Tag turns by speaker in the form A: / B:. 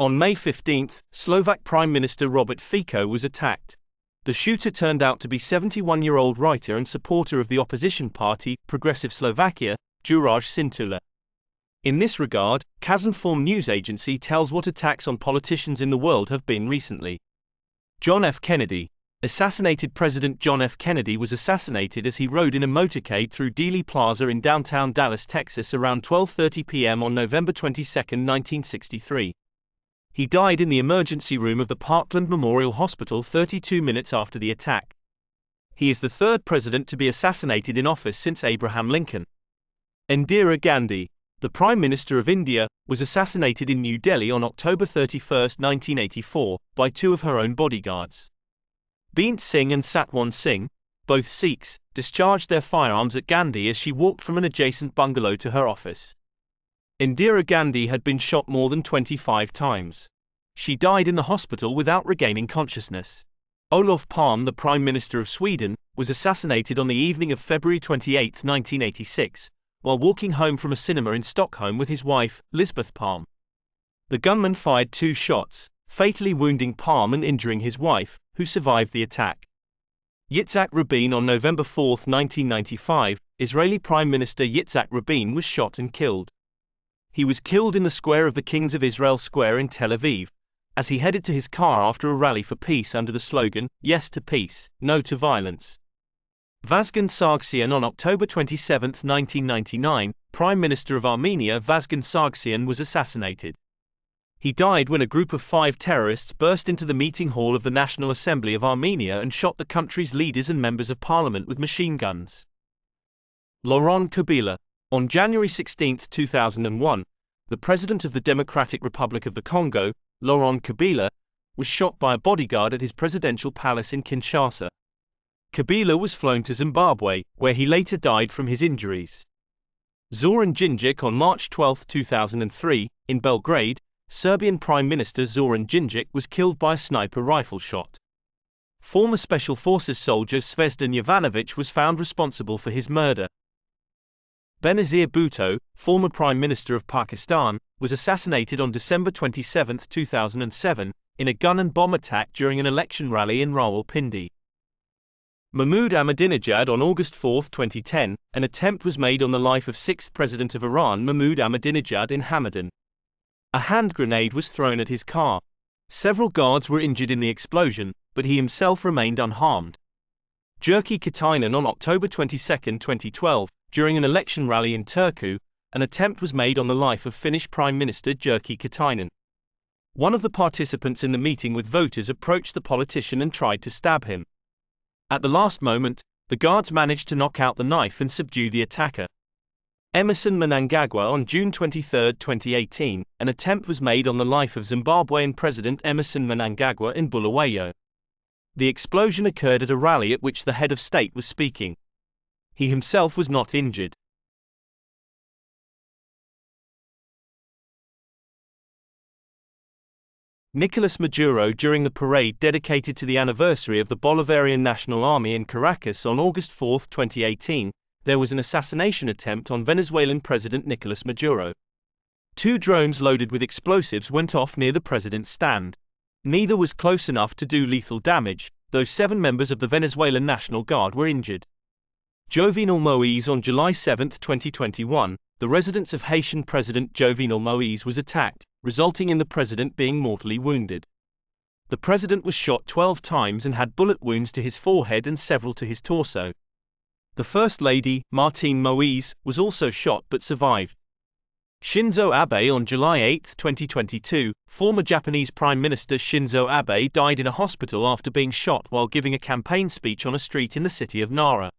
A: On May 15, Slovak Prime Minister Robert Fico was attacked. The shooter turned out to be 71-year-old writer and supporter of the opposition party, Progressive Slovakia, Juraj Cintula. In this regard, Kazinform News Agency tells what attacks on politicians in the world have been recently. John F. Kennedy. Assassinated President John F. Kennedy was assassinated as he rode in a motorcade through Dealey Plaza in downtown Dallas, Texas around 12:30 p.m. on November 22, 1963. He died in the emergency room of the Parkland Memorial Hospital 32 minutes after the attack. He is the third president to be assassinated in office since Abraham Lincoln. Indira Gandhi, the Prime Minister of India, was assassinated in New Delhi on October 31, 1984, by two of her own bodyguards. Beant Singh and Satwan Singh, both Sikhs, discharged their firearms at Gandhi as she walked from an adjacent bungalow to her office. Indira Gandhi had been shot more than 25 times. She died in the hospital without regaining consciousness. Olof Palme, the Prime Minister of Sweden, was assassinated on the evening of February 28, 1986, while walking home from a cinema in Stockholm with his wife, Lisbeth Palme. The gunman fired 2 shots, fatally wounding Palme and injuring his wife, who survived the attack. Yitzhak Rabin. On November 4, 1995, Israeli Prime Minister Yitzhak Rabin was shot and killed. He was killed in the square of the Kings of Israel Square in Tel Aviv, as he headed to his car after a rally for peace under the slogan, "Yes to peace, no to violence." Vazgen Sargsyan. On October 27, 1999, Prime Minister of Armenia Vazgen Sargsyan was assassinated. He died when a group of 5 terrorists burst into the meeting hall of the National Assembly of Armenia and shot the country's leaders and members of parliament with machine guns. Laurent Kabila. On January 16, 2001, the President of the Democratic Republic of the Congo, Laurent Kabila, was shot by a bodyguard at his presidential palace in Kinshasa. Kabila was flown to Zimbabwe, where he later died from his injuries. Zoran Djindjic. On March 12, 2003, in Belgrade, Serbian Prime Minister Zoran Djindjic was killed by a sniper rifle shot. Former Special Forces soldier Zvezdan Jovanovic was found responsible for his murder. Benazir Bhutto, former Prime Minister of Pakistan, was assassinated on December 27, 2007, in a gun and bomb attack during an election rally in Rawalpindi. Mahmoud Ahmadinejad. On August 4, 2010, an attempt was made on the life of 6th President of Iran Mahmoud Ahmadinejad in Hamadan. A hand grenade was thrown at his car. Several guards were injured in the explosion, but he himself remained unharmed. Jyrki Katainen. On October 22, 2012, during an election rally in Turku, an attempt was made on the life of Finnish Prime Minister Jyrki Katainen. One of the participants in the meeting with voters approached the politician and tried to stab him. At the last moment, the guards managed to knock out the knife and subdue the attacker. Emmerson Mnangagwa. On June 23, 2018, an attempt was made on the life of Zimbabwean President Emmerson Mnangagwa in Bulawayo. The explosion occurred at a rally at which the head of state was speaking. He himself was not injured. Nicolas Maduro. During the parade dedicated to the anniversary of the Bolivarian National Army in Caracas on August 4, 2018, there was an assassination attempt on Venezuelan President Nicolas Maduro. 2 drones loaded with explosives went off near the president's stand. Neither was close enough to do lethal damage, though 7 members of the Venezuelan National Guard were injured. Jovenel Moise. On July 7, 2021, the residence of Haitian President Jovenel Moise was attacked, resulting in the president being mortally wounded. The president was shot 12 times and had bullet wounds to his forehead and several to his torso. The First Lady, Martine Moise, was also shot but survived. Shinzo Abe. On July 8, 2022, former Japanese Prime Minister Shinzo Abe died in a hospital after being shot while giving a campaign speech on a street in the city of Nara.